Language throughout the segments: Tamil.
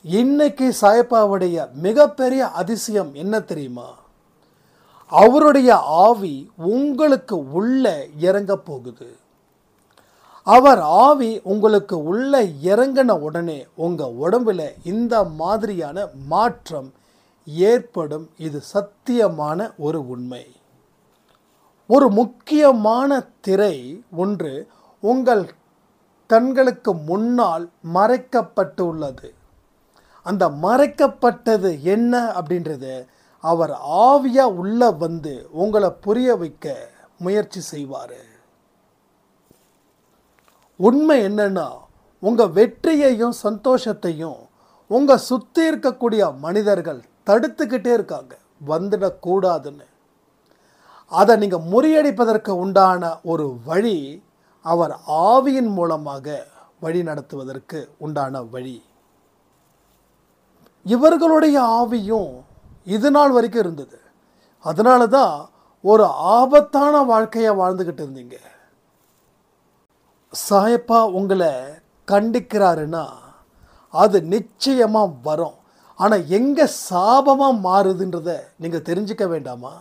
இன்னைக்கு சாயப்பாவுடைய மிகப்பெரிய அதிசயம் என்ன தெரியுமா? அவருடைய ஆவி உங்களுக்கு உள்ள இறங்க போகுது. அவர் ஆவி உங்களுக்கு உள்ள இறங்கின உடனே உங்கள் உடம்புல இந்த மாதிரியான மாற்றம் ஏற்படும். இது சத்தியமான ஒரு உண்மை. ஒரு முக்கியமான திரை ஒன்று உங்கள் கண்களுக்கு முன்னால் மறைக்கப்பட்டுள்ளது. அந்த மறைக்கப்பட்டது என்ன அப்படின்றது அவர் ஆவியா உள்ள வந்து உங்களை புரிய வைக்க முயற்சி செய்வார். உண்மை என்னன்னா, உங்கள் வெற்றியையும் சந்தோஷத்தையும் உங்கள் சுற்றி இருக்கக்கூடிய மனிதர்கள் தடுத்துக்கிட்டே இருக்காங்க, வந்துடக்கூடாதுன்னு. அதை நீங்கள் முறியடிப்பதற்கு உண்டான ஒரு வழி அவர் ஆவியின் மூலமாக வழி நடத்துவதற்கு உண்டான வழி. இவர்களுடைய ஆவியும் இது நாள் வரைக்கும் இருந்தது. அதனால தான் ஒரு ஆபத்தான வாழ்க்கையை வாழ்ந்துக்கிட்டு இருந்தீங்க. சாயப்பா உங்களை கண்டிக்கிறாருன்னா அது நிச்சயமாக வரும். ஆனால் எங்கே சாபமாக மாறுதுன்றதை நீங்கள் தெரிஞ்சுக்க வேண்டாமா?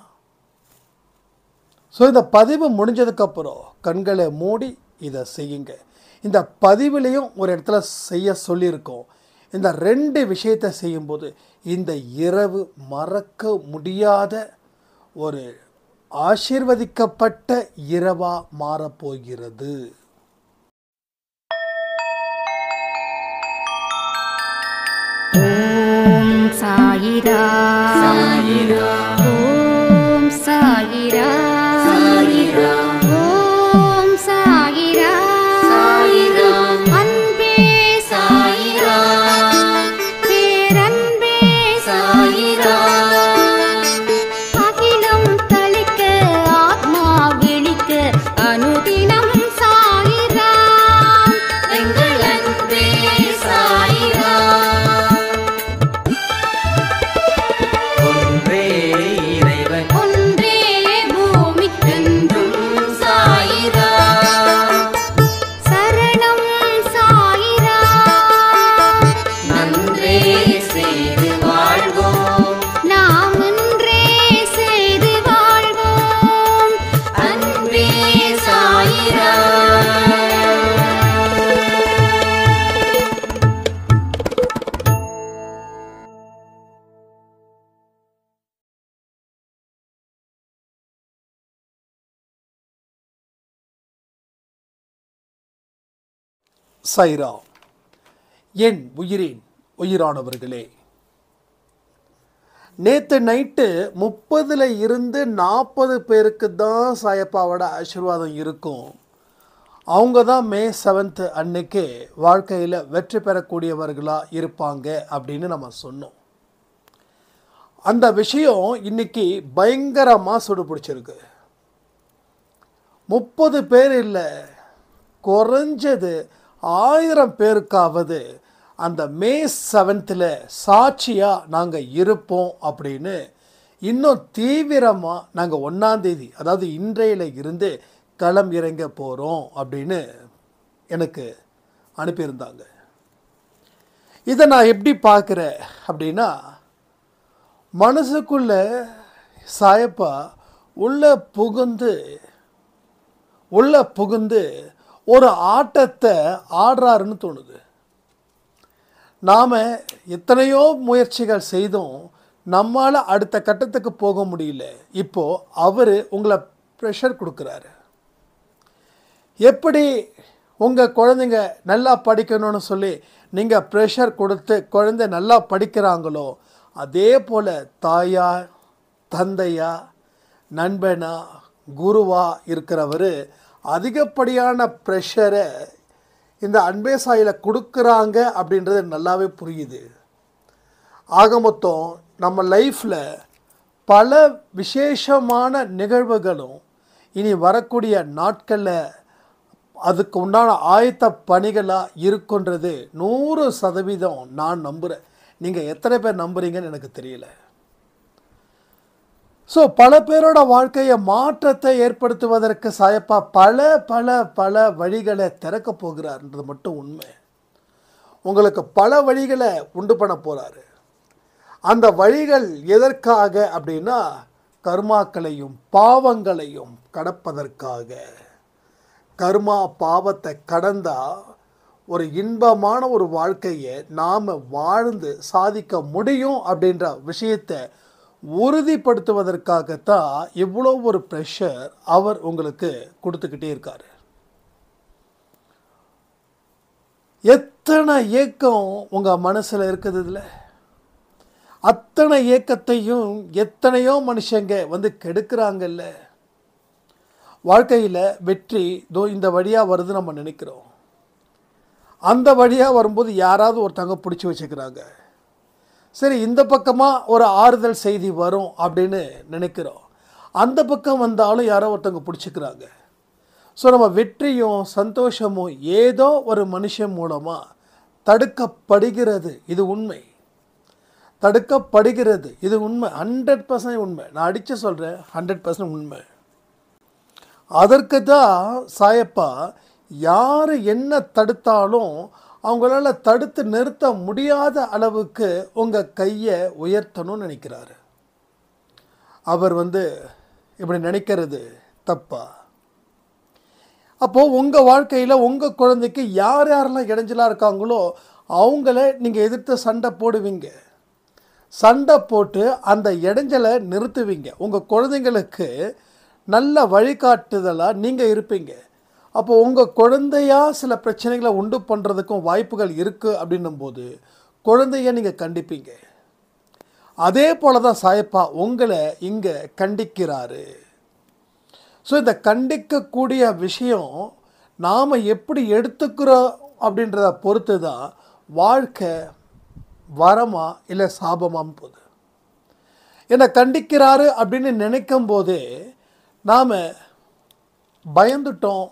ஸோ இந்த பதிவு முடிஞ்சதுக்கப்புறம் கண்களை மூடி இதை செய்யுங்க. இந்த பதிவுலேயும் ஒரு இடத்துல செய்ய சொல்லியிருக்கோம். இந்த 2 விஷயத்தை செய்யும்போது இந்த இரவு மறக்க முடியாத ஒரு ஆசீர்வதிக்கப்பட்ட இரவாக மாறப்போகிறது. ஓம் சாயிரா சாயிரா, ஓம் சாயிரா சாயிரா, ஓம் சாயிரா சாயிரா, அன்பே சாயிரா, பேரன்பே சாயிரா, அகிலம் தளிக்க ஆத்மா விழிக்க அனுதினம் சாயிரா, எங்கள் அன்பே சாயிரா. ஒன்றே பூமிக்கென்றும் சாயிரா, சரணம் சாயிரா, நன்றே செய்து வாழ்வோம், நாம் ஒன்றே செய்து வாழ்வோம், அன்பே சாயிரா. சாயிரா. என் உயிரின் உயிரானவர்களே, நேற்று நைட்டு 30 இருந்து 40 பேருக்கு தான் சாயப்பாவோட ஆசீர்வாதம் இருக்கும். அவங்க தான் May 7 அன்னைக்கு வாழ்க்கையில் வெற்றி பெறக்கூடியவர்களாக இருப்பாங்க அப்படின்னு நம்ம சொன்னோம். அந்த விஷயம் இன்னைக்கு பயங்கரமாக சுடு பிடிச்சிருக்கு. 30 பேர் இல்லை, குறைஞ்சது 1000 பேருக்காவது அந்த May 7 சாட்சியாக நாங்கள் இருப்போம் அப்படின்னு இன்னும் தீவிரமாக நாங்கள் 1ஆம் தேதி, அதாவது இன்றையில இருந்து களம் இறங்க போகிறோம் அப்படின்னு எனக்கு அனுப்பியிருந்தாங்க. இதை நான் எப்படி பார்க்குறேன் அப்படின்னா, மனசுக்குள்ள சாயப்பா உள்ள புகுந்து ஒரு ஆட்டத்தை ஆடுறாருன்னு தோணுது. நாம் எத்தனையோ முயற்சிகள் செய்தும் நம்மால் அடுத்த கட்டத்துக்கு போக முடியல. இப்போது அவர் உங்களை ப்ரெஷர் கொடுக்குறாரு. எப்படி உங்கள் குழந்தைங்க நல்லா படிக்கணும்னு சொல்லி நீங்கள் ப்ரெஷர் கொடுத்து குழந்தை நல்லா படிக்கிறாங்களோ, அதே போல் தாயா, தந்தையா, நண்பனா, குருவா இருக்கிறவர் அதிகப்படியான ப்ரெஷரை இந்த அன்பே சாயில கொடுக்குறாங்க அப்படின்றது நல்லாவே புரியுது. ஆக மொத்தம் நம்ம லைஃப்பில் பல விசேஷமான நிகழ்வுகளும் இனி வரக்கூடிய நாட்களில் அதுக்கு உண்டான ஆயத்த பணிகளாக இருக்குன்றது 100% நான் நம்புகிறேன். நீங்கள் எத்தனை பேர் நம்புறீங்கன்னு எனக்கு தெரியல. ஸோ பல பேரோட வாழ்க்கையை மாற்றத்தை ஏற்படுத்துவதற்கு சாயப்பா பல பல பல வழிகளை திறக்க போகிறார்ன்றது மட்டும் உண்மை. உங்களுக்கு பல வழிகளை உண்டு பண்ண போகிறாரு. அந்த வழிகள் எதற்காக அப்படின்னா கர்மாக்களையும் பாவங்களையும் கடப்பதற்காக. கர்மா பாவத்தை கடந்தால் ஒரு இன்பமான ஒரு வாழ்க்கையை நாம் வாழ்ந்து சாதிக்க முடியும் அப்படின்ற விஷயத்தை உறுதிப்படுத்துவதற்காகத்தான் இவ்வளோ ஒரு ப்ரெஷர் அவர் உங்களுக்கு கொடுத்துக்கிட்டே இருக்கார். எத்தனை ஏக்கம் உங்கள் மனசில் இருக்குது. இதில் அத்தனை ஏக்கத்தையும் எத்தனையோ மனுஷங்க வந்து கெடுக்கிறாங்கல்ல. வாழ்க்கையில் வெற்றி இந்த வழியாக வருது நம்ம நினைக்கிறோம். அந்த வழியாக வரும்போது யாராவது ஒருத்தவங்க பிடிச்சி வச்சுக்கிறாங்க. சரி, இந்த பக்கமாக ஒரு ஆறுதல் செய்தி வரும் அப்படின்னு நினைக்கிறோம். அந்த பக்கம் வந்தாலும் யாரோ ஒருத்தவங்க பிடிச்சிக்கிறாங்க. ஸோ நம்ம வெற்றியும் சந்தோஷமும் ஏதோ ஒரு மனுஷன் மூலமாக தடுக்கப்படுகிறது. இது உண்மை. தடுக்கப்படுகிறது. இது உண்மை. 100% உண்மை. நான் அடித்து சொல்கிறேன், 100% உண்மை. அதற்கு தான் சாயப்பா யார் என்ன தடுத்தாலும் அவங்களால தடுத்து நிறுத்த முடியாத அளவுக்கு உங்கள் கையை உயர்த்தணும்னு நினைக்கிறாரு. அவர் இப்படி நினைக்கிறது தப்பா? அப்போது உங்கள் வாழ்க்கையில் உங்கள் குழந்தைக்கு யார் யாரெல்லாம் இடைஞ்சலாக இருக்காங்களோ அவங்கள நீங்கள் எதிர்த்து சண்டை போடுவீங்க. சண்டை போட்டு அந்த இடைஞ்சலை நிறுத்துவீங்க. உங்கள் குழந்தைங்களுக்கு நல்ல வழிகாட்டுதலாக நீங்கள் இருப்பீங்க. அப்போது உங்கள் குழந்தையா சில பிரச்சனைகளை உண்டு பண்ணுறதுக்கும் வாய்ப்புகள் இருக்குது அப்படின்னும்போது குழந்தைய நீங்கள் கண்டிப்பீங்க. அதே போல தான் சாயப்பா உங்களை இங்கே கண்டிக்கிறாரு. ஸோ இந்த கண்டிக்கக்கூடிய விஷயம் நாம் எப்படி எடுத்துக்கிறோம் அப்படின்றத பொறுத்து தான் வாழ்க்கை வரமா இல்லை சாபமான்னு போகுது. என்னை கண்டிக்கிறாரு அப்படின்னு நினைக்கும் போதே நாம் பயந்துட்டோம்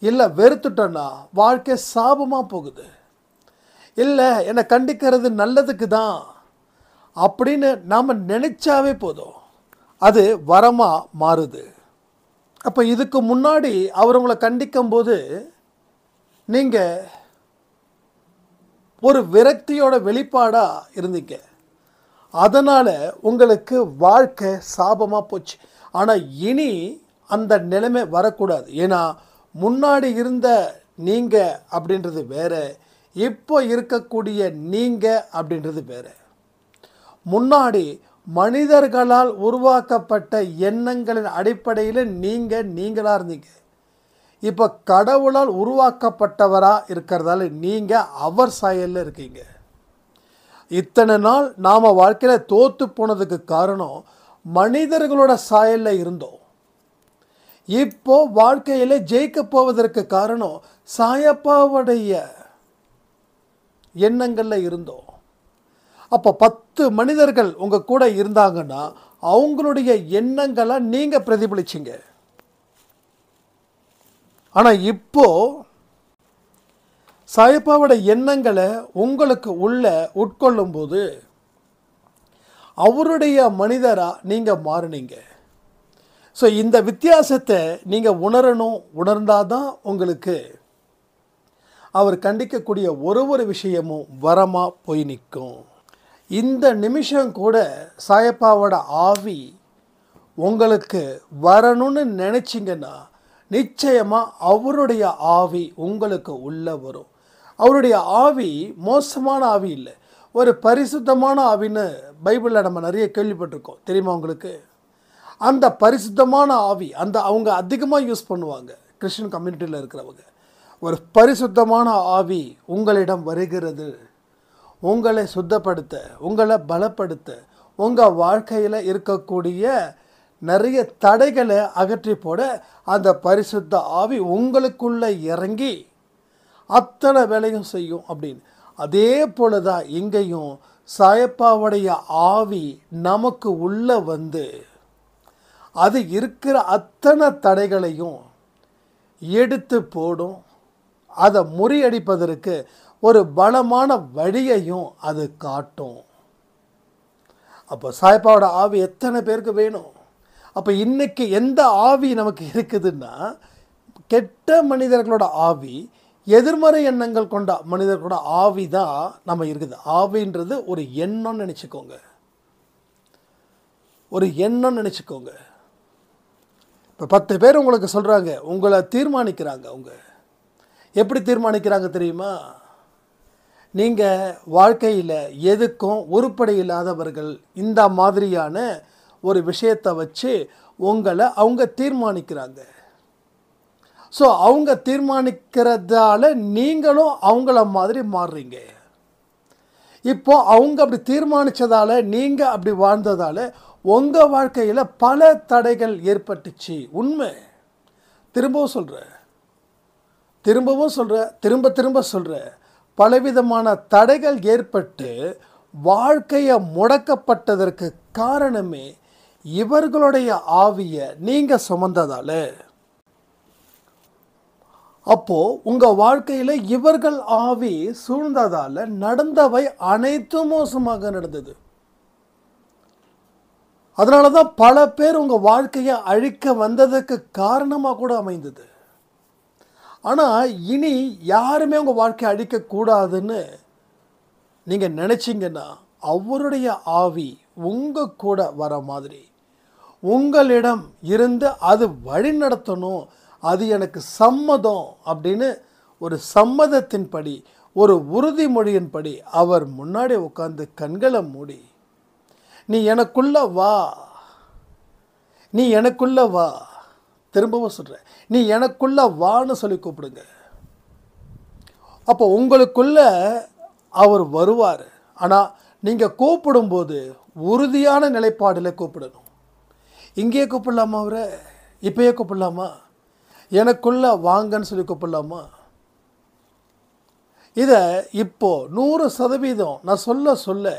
இல்லை வெறுத்துட்டோன்னா வாழ்க்கை சாபமாக போகுது. இல்லை என்னை கண்டிக்கிறது நல்லதுக்கு தான் அப்படின்னு நாம் நினச்சாவே போதும், அது வரமாக மாறுது. அப்போ இதுக்கு முன்னாடி அவர் உங்களை கண்டிக்கும் போது நீங்கள் ஒரு விரக்தியோட வெளிப்பாடாக இருந்தீங்க. அதனால் உங்களுக்கு வாழ்க்கை சாபமாக போச்சு. ஆனால் இனி அந்த நிலைமை வரக்கூடாது. ஏன்னா முன்னாடி இருந்த நீங்கள் அப்படின்றது வேறு, இப்போ இருக்கக்கூடிய நீங்கள் அப்படின்றது வேறு. முன்னாடி மனிதர்களால் உருவாக்கப்பட்ட எண்ணங்களின் அடிப்படையில் நீங்களாக இருந்தீங்க. இப்போ கடவுளால் உருவாக்கப்பட்டவராக இருக்கிறதால நீங்கள் அவர் சாயலில் இருக்கீங்க. இத்தனை நாள் நாம் வாழ்க்கையில் தோற்று போனதுக்கு காரணம் மனிதர்களோட சாயலில் இருந்தோம். இப்போ வாழ்க்கையில் ஜெயிக்க போவதற்கு காரணம் சாயப்பாவுடைய எண்ணங்களில் இருந்தோம். அப்போ 10 மனிதர்கள் உங்கள் கூட இருந்தாங்கன்னா அவங்களுடைய எண்ணங்களை நீங்கள் பிரதிபலிச்சிங்க. ஆனால் இப்போது சாயப்பாவோட எண்ணங்களை உங்களுக்கு உள்ள உட்கொள்ளும்போது அவருடைய மனிதராக நீங்கள் மாறுனீங்க. ஸோ இந்த வித்தியாசத்தை நீங்கள் உணரணும். உணர்ந்தால் தான் உங்களுக்கு அவர் கண்டிக்கக்கூடிய ஒரு விஷயமும் வரமாக போய் நிற்கும். இந்த நிமிஷம் கூட சாயப்பாவோட ஆவி உங்களுக்கு வரணும்னு நினச்சிங்கன்னா நிச்சயமாக அவருடைய ஆவி உங்களுக்கு உள்ளே வரும். அவருடைய ஆவி மோசமான ஆவி இல்லை, ஒரு பரிசுத்தமான ஆவின்னு பைபிளில் நம்ம நிறைய கேள்விப்பட்டிருக்கோம். தெரியுமா உங்களுக்கு? அந்த பரிசுத்தமான ஆவி அவங்க அதிகமாக யூஸ் பண்ணுவாங்க கிறிஸ்டின் கம்யூனிட்டியில் இருக்கிறவங்க. ஒரு பரிசுத்தமான ஆவி உங்களிடம் வருகிறது, உங்களை சுத்தப்படுத்த, உங்களை பலப்படுத்த, உங்கள் வாழ்க்கையில் இருக்கக்கூடிய நிறைய தடைகளை அகற்றி போட அந்த பரிசுத்த ஆவி உங்களுக்குள்ளே இறங்கி அத்தனை வேலையும் செய்யும் அப்படின்னு. அதே போல தான் இங்கேயும் சாயப்பாவுடைய ஆவி நமக்கு உள்ளே வந்து அது இருக்கிற அத்தனை தடைகளையும் எடுத்து போடும். அதை முறியடிப்பதற்கு ஒரு பலமான வழியையும் அது காட்டும். அப்போ சாயப்பாவோட ஆவி எத்தனை பேருக்கு வேணும்? அப்போ இன்றைக்கி எந்த ஆவி நமக்கு இருக்குதுன்னா கெட்ட மனிதர்களோட ஆவி எதிர்மறை எண்ணங்கள் கொண்ட மனிதர் கூட ஆவி தான் நம்ம இருக்குது. ஆவின்றது ஒரு எண்ணம்னு நினச்சிக்கோங்க, ஒரு எண்ணம் நினச்சிக்கோங்க. இப்போ 10 பேர் உங்களுக்கு சொல்கிறாங்க, உங்களை தீர்மானிக்கிறாங்க. அவங்க எப்படி தீர்மானிக்கிறாங்க தெரியுமா? நீங்கள் வாழ்க்கையில் எதுக்கும் உருப்படி இல்லாதவர்கள், இந்த மாதிரியான ஒரு விஷயத்தை வச்சு உங்களை அவங்க தீர்மானிக்கிறாங்க. ஸோ அவங்க தீர்மானிக்கிறதால நீங்களும் அவங்கள மாதிரி மாறுறீங்க. இப்போ அவங்க அப்படி தீர்மானித்ததால் நீங்கள் அப்படி வாழ்ந்ததால் உங்கள் வாழ்க்கையில் பல தடைகள் ஏற்பட்டுச்சு. உண்மை. திரும்பவும் சொல்கிறேன், திரும்ப சொல்கிறேன், பலவிதமான தடைகள் ஏற்பட்டு வாழ்க்கையை முடக்கப்பட்டதற்கு காரணமே இவர்களுடைய ஆவியை நீங்கள் சுமந்ததால். அப்போது உங்கள் வாழ்க்கையில் இவர்கள் ஆவி சூழ்ந்ததால் நடந்தவை அனைத்தும் மோசமாக நடந்தது. அதனால தான் பல பேர் உங்கள் வாழ்க்கையை அழிக்க வந்ததுக்கு காரணமாக கூட அமைந்தது. ஆனால் இனி யாருமே உங்கள் வாழ்க்கையை அழிக்கக்கூடாதுன்னு நீங்கள் நினச்சிங்கன்னா அவருடைய ஆவி உங்கள் கூட வர மாதிரி உங்களிடம் இருந்து அது வழி நடத்தணும், அது எனக்கு சம்மதம் அப்படின்னு ஒரு சம்மதத்தின்படி, ஒரு உறுதிமொழியின்படி அவர் முன்னாடி உட்கார்ந்து கண்களை மூடி, நீ எனக்குள்ள வா, நீ எனக்குள்ள வா, திரும்பவும் சொல்கிறேன், நீ எனக்குள்ள வான்னு சொல்லி கூப்பிடுங்க. அப்போ உங்களுக்குள்ள அவர் வருவார். ஆனால் நீங்கள் கூப்பிடும்போது உறுதியான நிலைப்பாடில் கூப்பிடணும். இங்கேயே கூப்பிடலாமா? அவரை இப்பயே கூப்பிடலாமா? எனக்குள்ள வாங்கன்னு சொல்லி கூப்பிடலாமா? இதை இப்போ 100% நான் சொல்ல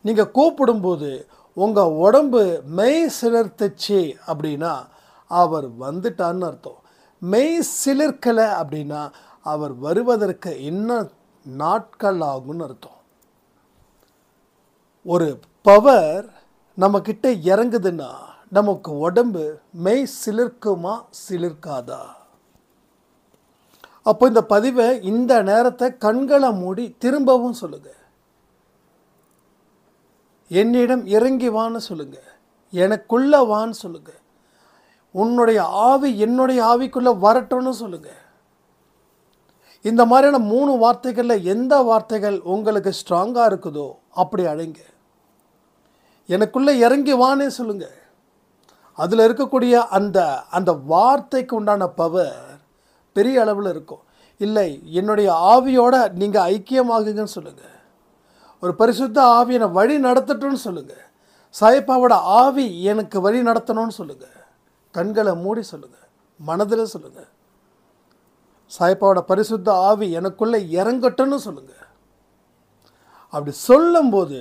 நீங்கள் கூப்பிடும்போது உங்கள் உடம்பு மெய் சிலிர்த்துச்சு அப்படின்னா அவர் வந்துட்டான்னு அர்த்தம். மெய் சிலிர்க்கலை அப்படின்னா அவர் வருவதற்கு இன்னும் நாட்கள் ஆகும்னு அர்த்தம். ஒரு பவர் நம்மக்கிட்ட இறங்குதுன்னா நமக்கு உடம்பு மெய் சிலிர்க்குமா சிலிர்க்காதா? அப்போ இந்த பதிவை, இந்த நேரத்தை கண்களை மூடி திரும்பவும் சொல்லுங்க, என்னிடம் இறங்கி வான்னு சொல்லுங்க, எனக்குள்ள வான்னு சொல்லுங்க, உன்னுடைய ஆவி என்னுடைய ஆவிக்குள்ள வரட்டும்னு சொல்லுங்க. இந்த மாதிரியான 3 வார்த்தைகளில் எந்த வார்த்தைகள் உங்களுக்கு ஸ்ட்ராங்காக இருக்குதோ அப்படி அழைங்க. எனக்குள்ள இறங்கி வானே சொல்லுங்க. அதில் இருக்கக்கூடிய அந்த வார்த்தைக்கு உண்டான பவர் பெரிய அளவில் இருக்கும். இல்லை, என்னுடைய ஆவியோட நீங்கள் ஐக்கியமாகுங்கன்னு சொல்லுங்கள். ஒரு பரிசுத்த ஆவி என்னை வழி நடத்தட்டும்னு சொல்லுங்கள். சாயப்பாவோட ஆவி எனக்கு வழி நடத்தணும்னு சொல்லுங்கள். கண்களை மூடி சொல்லுங்கள், மனதில் சொல்லுங்கள், சாயப்பாவோட பரிசுத்த ஆவி எனக்குள்ளே இறங்கட்டும்னு சொல்லுங்கள். அப்படி சொல்லும்போது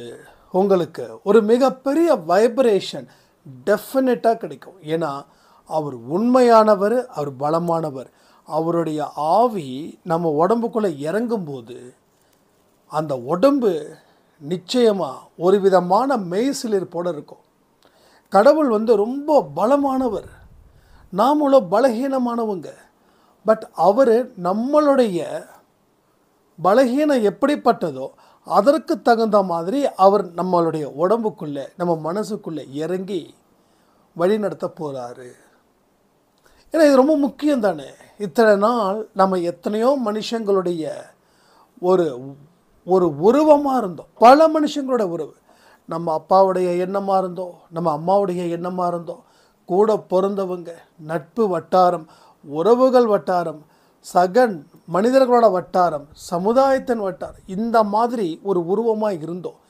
உங்களுக்கு ஒரு மிகப்பெரிய வைப்ரேஷன் டெஃபினட்டாக கிடைக்கும். ஏன்னா அவர் உண்மையானவர், அவர் பலமானவர். அவருடைய ஆவி நம்ம உடம்புக்குள்ளே இறங்கும்போது அந்த உடம்பு நிச்சயமாக ஒரு விதமான மெய்சிலிருப்போடு இருக்கும். கடவுள் ரொம்ப பலமானவர், நாமளும் பலகீனமானவங்க. பட் அவர் நம்மளுடைய பலகீனம் எப்படிப்பட்டதோ அதற்கு தகுந்த மாதிரி அவர் நம்மளுடைய உடம்புக்குள்ளே, நம்ம மனசுக்குள்ளே இறங்கி வழி நடத்த போகிறாரு. ஏன்னா இது ரொம்ப முக்கியம் தானே. இத்தனை நாள் நம்ம எத்தனையோ மனுஷங்களுடைய ஒரு ஒரு உருவமாக இருந்தோம். பல மனுஷங்களோட உறவு, நம்ம அப்பாவுடைய எண்ணமாக இருந்தோம், நம்ம அம்மாவுடைய எண்ணமாக இருந்தோம், கூட பிறந்தவங்க, நட்பு வட்டாரம், உறவுகள் வட்டாரம், சகன் மனிதர்களோட வட்டாரம், சமுதாயத்தின் வட்டாரம், இந்த மாதிரி ஒரு உருவமாக இருந்தோம்.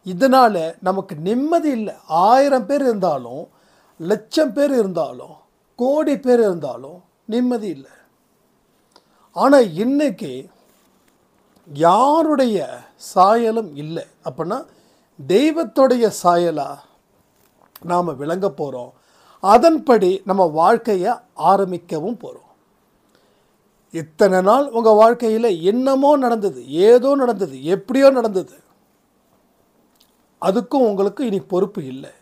இதனால் நமக்கு நிம்மதி இல்லை. 1000 பேர் இருந்தாலும், 1,00,000 பேர் இருந்தாலும், கோடி பேர் இருந்தாலும் நிம்மதி இல்லை. ஆனால் இன்னைக்கு யாருடைய சாயலும் இல்லை. அப்படின்னா தெய்வத்துடைய சாயலாக நாம் விளங்க போகிறோம். அதன்படி நம்ம வாழ்க்கையை ஆரம்பிக்கவும் போகிறோம். இத்தனை நாள் உங்கள் வாழ்க்கையில் என்னமோ நடந்தது, ஏதோ நடந்தது, எப்படியோ நடந்தது, அதுக்கும் உங்களுக்கு இனி பொறுப்பு இல்லை.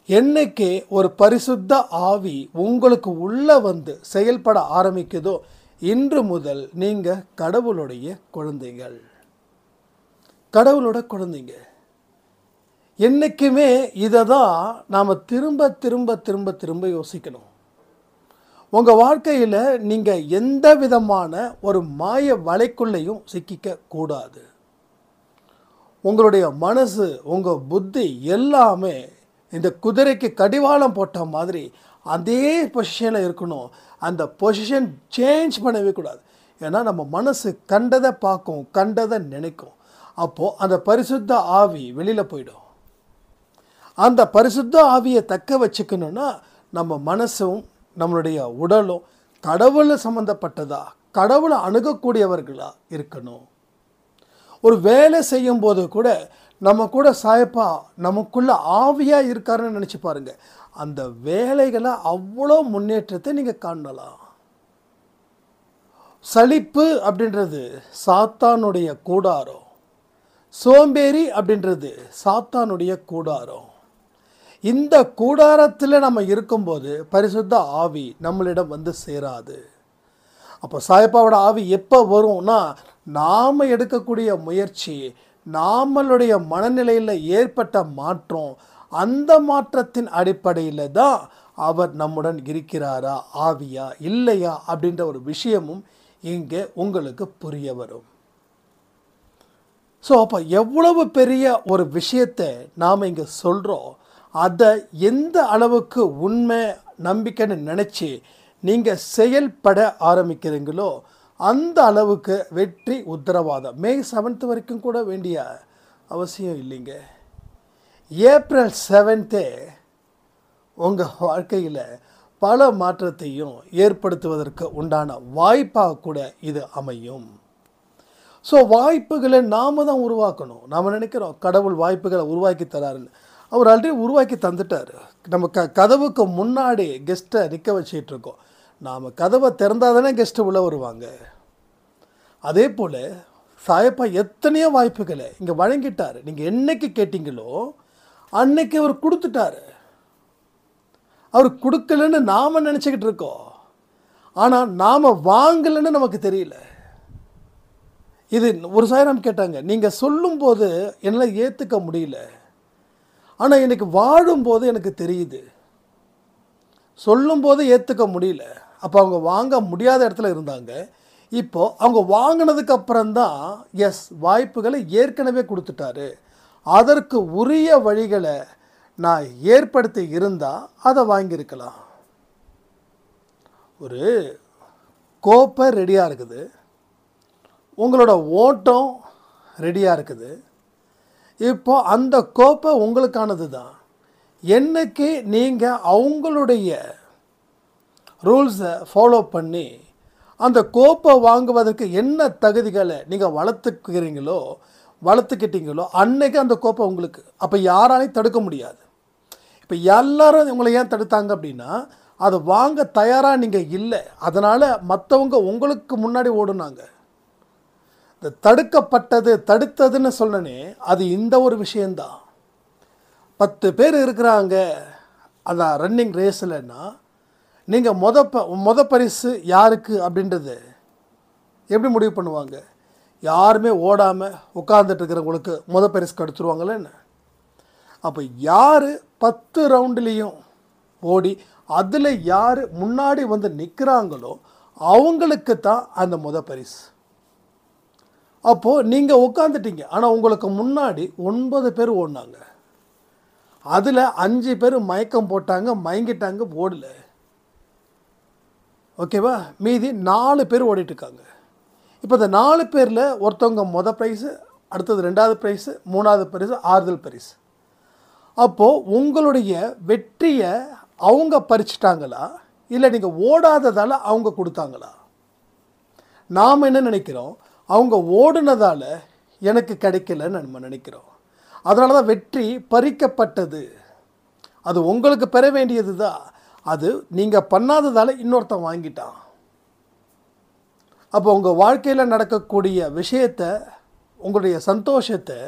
என்னைக்கே ஒரு பரிசுத்த ஆவி உங்களுக்கு உள்ளே வந்து செயல்பட ஆரம்பிக்குதோ, இன்று முதல் நீங்கள் கடவுளுடைய குழந்தைகள், கடவுளோட குழந்தைங்க. என்றைக்குமே இதை தான் நாம் திரும்ப திரும்ப திரும்ப திரும்ப யோசிக்கணும். உங்கள் வாழ்க்கையில் நீங்கள் எந்த விதமான ஒரு மாய வலைக்குள்ளேயும் சிக்கிக்க கூடாது. உங்களுடைய மனசு, உங்கள் புத்தி எல்லாமே இந்த குதிரைக்கு கடிவாளம் போட்ட மாதிரி அதே பொசிஷனில் இருக்கணும். அந்த பொசிஷன் சேஞ்ச் பண்ணவே கூடாது. ஏன்னா நம்ம மனசு கண்டதை பார்க்கும், கண்டதை நினைக்கும். அப்போது அந்த பரிசுத்த ஆவி வெளியில் போயிடும். அந்த பரிசுத்த ஆவியை தக்க வச்சுக்கணுன்னா நம்ம மனசும் நம்மளுடைய உடலும் கடவுளை சம்மந்தப்பட்டதா, கடவுளை அணுகக்கூடியவர்களாக இருக்கணும். ஒரு வேலை செய்யும்போது கூட நம்ம கூட சாயப்பா நமக்குள்ள ஆவியாக இருக்காருன்னு நினச்சி பாருங்கள். அந்த வேலைகளை அவ்வளோ முன்னேற்றத்தை நீங்கள் காணலாம். சலிப்பு அப்படின்றது சாத்தானுடைய கூடாரம், சோம்பேறி அப்படின்றது சாத்தானுடைய கூடாரம். இந்த கூடாரத்தில் நம்ம இருக்கும்போது பரிசுத்த ஆவி நம்மளிடம் வந்து சேராது. அப்போ சாயப்பாவோட ஆவி எப்போ வரும்னா, நாம் எடுக்கக்கூடிய முயற்சி, நம்மளுடைய மனநிலையில் ஏற்பட்ட மாற்றம், அந்த மாற்றத்தின் அடிப்படையில் தான் அவர் நம்முடன் இருக்கிறாரா, ஆவியா இல்லையா அப்படின்ற ஒரு விஷயமும் இங்கே உங்களுக்கு புரிய வரும். ஸோ அப்போ எவ்வளவு பெரிய ஒரு விஷயத்தை நாம் இங்கே சொல்கிறோம், அதை எந்த அளவுக்கு உண்மை நம்பிக்கைன்னு நினச்சி நீங்கள் செயல்பட ஆரம்பிக்கிறீங்களோ அந்த அளவுக்கு வெற்றி உத்தரவாதம். மே 7 வரைக்கும் கூட வேண்டிய அவசியம் இல்லைங்க. ஏப்ரல் 7 உங்கள் வாழ்க்கையில் பல மாற்றத்தையும் ஏற்படுத்துவதற்கு உண்டான வாய்ப்பாக கூட இது அமையும். ஸோ வாய்ப்புகளை நாம் தான் உருவாக்கணும். நாம் நினைக்கிறோம் கடவுள் வாய்ப்புகளை உருவாக்கி தராருன்னு. அவர் ஆல்ரெடி உருவாக்கி தந்துட்டார். நம்ம கதவுக்கு முன்னாடி கெஸ்ட்டை நிற்க வச்சிட்டு இருக்கோம். நாம் கதவை திறந்தால் தானே கெஸ்ட்டு உள்ளே வருவாங்க. அதே போல் சாயப்பா எத்தனையோ வாய்ப்புகளை இங்கே வழங்கிட்டார். நீங்கள் என்னைக்கு கேட்டீங்களோ அன்னைக்கு அவர் கொடுத்துட்டாரு. அவர் கொடுக்கலன்னு நாம் நினச்சிக்கிட்டு இருக்கோம். ஆனால் நாம் வாங்கலைன்னு நமக்கு தெரியல. இது ஒரு சாயராம் கேட்டாங்க, நீங்கள் சொல்லும்போது என்னால் ஏற்றுக்க முடியல, ஆனால் எனக்கு வாழும்போது எனக்கு தெரியுது. சொல்லும்போது ஏற்றுக்க முடியல. அப்போ அவங்க வாங்க முடியாத இடத்துல இருந்தாங்க. இப்போது அவங்க வாங்கினதுக்கு அப்புறம்தான் எஸ் வாய்ப்புகளை ஏற்கனவே கொடுத்துட்டாரு. அதற்கு உரிய வழிகளை நான் ஏற்படுத்தி இருந்தால் அதை வாங்கியிருக்கலாம். ஒரு கோப்பை ரெடியாக இருக்குது, உங்களோட ஓட்டம் ரெடியாக இருக்குது. இப்போ அந்த கோப்பை உங்களுக்கானது தான். என்னைக்கு நீங்கள் அவங்களுடைய ரூல்ஸை ஃபாலோ பண்ணி அந்த கோப்பை வாங்குவதற்கு என்ன தகுதிகளை நீங்கள் வளர்த்துக்கிட்டீங்களோ அன்னைக்கு அந்த கோப்பை உங்களுக்கு. அப்போ யாராலையும் தடுக்க முடியாது. இப்போ எல்லாரும் உங்களை ஏன் தடுத்தாங்க அப்படின்னா, அதை வாங்க தயாராக நீங்கள் இல்லை. அதனால் மற்றவங்க உங்களுக்கு முன்னாடி ஓடுனாங்க. இந்த தடுத்ததுன்னு சொன்னனே அது இந்த ஒரு விஷயந்தான். 10 பேர் இருக்கிறாங்க அந்த ரன்னிங் ரேஸ்லன்னா, நீங்கள் மொத பரிசு யாருக்கு அப்படின்றது எப்படி முடிவு பண்ணுவாங்க? யாருமே ஓடாமல் உட்கார்ந்துட்டு இருக்கிறவங்களுக்கு மொதல் பரிசு கெடுத்துருவாங்களே என்ன? அப்போ யார் 10 ரவுண்டுலேயும் ஓடி அதில் யார் முன்னாடி வந்து நிற்கிறாங்களோ அவங்களுக்கு தான் அந்த மொதல் பரிசு. அப்போது நீங்கள் உட்காந்துட்டீங்க, ஆனால் உங்களுக்கு முன்னாடி 9 பேர் ஓடினாங்க. அதில் 5 பேர் மயக்கம் போட்டாங்க, மயங்கிட்டாங்க, ஓடல. ஓகேவா? மீதி 4 பேர் ஓடிட்டுருக்காங்க. இப்போ இந்த 4 பேரில் ஒருத்தவங்க மொதல் ப்ரைஸு, அடுத்தது 2வது ப்ரைஸு, 3வது பரிசு, ஆறுதல் பரிசு. அப்போது உங்களுடைய வெற்றியை அவங்க பறிச்சிட்டாங்களா, இல்லை நீங்கள் ஓடாததால் அவங்க கொடுத்தாங்களா? நாம் என்ன நினைக்கிறோம், அவங்க ஓடுனதால் எனக்கு கிடைக்கலன்னு நம்ம நினைக்கிறோம். அதனால தான் வெற்றி பறிக்கப்பட்டது. அது உங்களுக்கு பெற வேண்டியது தான். அது நீங்கள் பண்ணாததால் இன்னொருத்தன் வாங்கிட்டான். அப்போ உங்கள் வாழ்க்கையில் நடக்கக்கூடிய விஷயத்தை, உங்களுடைய சந்தோஷத்தை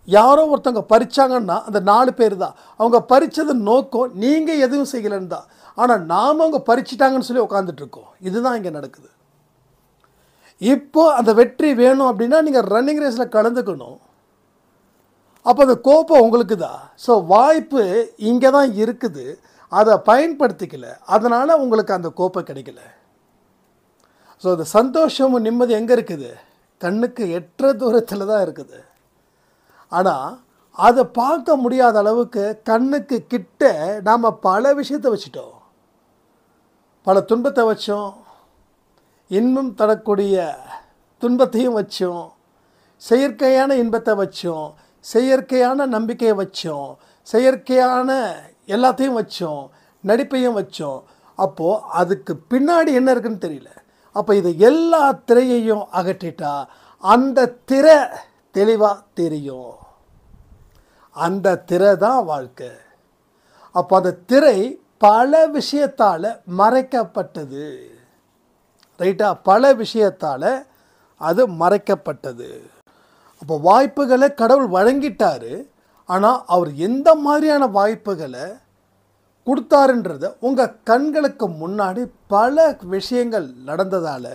யாரோ ஒருத்தவங்க பறிச்சாங்கன்னா அந்த 4 பேர் தான். அவங்க பறித்தது நோக்கம் நீங்கள் எதுவும் செய்யலைன்னு தான். ஆனால் நாம் அவங்க பறிச்சிட்டாங்கன்னு சொல்லி உட்காந்துட்ருக்கோம். இதுதான் இங்கே நடக்குது. இப்போ அந்த வெற்றி வேணும் அப்படின்னா நீங்கள் ரன்னிங் ரேஸில் கலந்துக்கணும். அப்போ அந்த கோப்பம் உங்களுக்கு தான். ஸோ வாய்ப்பு இங்கே தான் இருக்குது, அதை பயன்படுத்திக்கல, அதனால் உங்களுக்கு அந்த கோப்பை கிடைக்கல. ஸோ அந்த சந்தோஷமும் நிம்மதி எங்கே இருக்குது? கண்ணுக்கு எட்டுற தூரத்தில் தான் இருக்குது. ஆனால் அதை பார்க்க முடியாத அளவுக்கு கண்ணுக்கு கிட்ட நாம் பல விஷயத்தை வச்சிட்டோம். பல துன்பத்தை வச்சோம், இன்பம் தரக்கூடிய துன்பத்தையும் வச்சோம், செயற்கையான இன்பத்தை வச்சோம், செயற்கையான நம்பிக்கையை வச்சோம், செயற்கையான எல்லாத்தையும் வச்சோம், நடிப்பையும் வச்சோம். அப்போது அதுக்கு பின்னாடி என்ன இருக்குன்னு தெரியல. அப்போ இது எல்லா திரையையும் அகற்றிட்டா அந்த திரை தெளிவாக தெரியும். அந்த திரை தான் வாழ்க்கை. அப்போ அந்த திரை பல விஷயத்தால் மறைக்கப்பட்டது. ரைட்டா? பல விஷயத்தால் அது மறைக்கப்பட்டது. அப்போ வாய்ப்புகளை கடவுள் வழங்கிட்டார். ஆனால் அவர் எந்த மாதிரியான வாய்ப்புகளை கொடுத்தாருன்றத உங்கள் கண்களுக்கு முன்னாடி பல விஷயங்கள் நடந்ததால்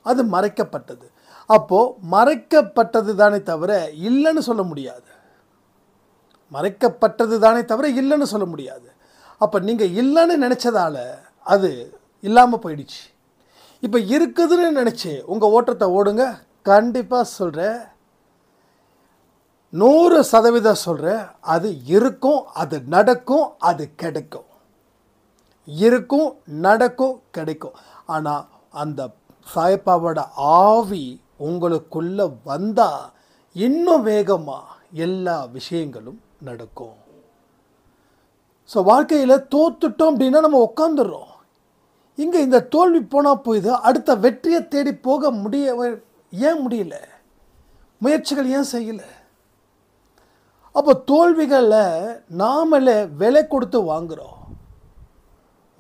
அது மறைக்கப்பட்டது. அப்போது மறைக்கப்பட்டது தானே தவிர இல்லைன்னு சொல்ல முடியாது. மறைக்கப்பட்டது தானே தவிர இல்லைன்னு சொல்ல முடியாது. அப்போ நீங்கள் இல்லைன்னு நினச்சதால அது இல்லாமல் போயிடுச்சு. இப்போ இருக்குதுன்னு நினச்சி உங்கள் ஓட்டத்தை ஓடுங்க. கண்டிப்பாக சொல்கிறேன், 100% சொல்கிறேன், அது இருக்கும், அது நடக்கும், அது கிடைக்கும். இருக்கும், நடக்கும், கிடைக்கும். ஆனால் அந்த சாயப்பாவோட ஆவி உங்களுக்குள்ளே வந்தால் இன்னும் வேகமாக எல்லா விஷயங்களும் நடக்கும். ஸோ வாழ்க்கையில் தோத்துட்டோம் அப்படின்னா நம்ம உட்காந்துடுறோம். இங்கே இந்த தோல்வி போனால் போயிது, அடுத்த வெற்றியை தேடி போக ஏன் முடியல? முயற்சிகள் ஏன் செய்யலை? அப்போ தோல்விகளில் நாமளே விலை கொடுத்து வாங்குகிறோம்.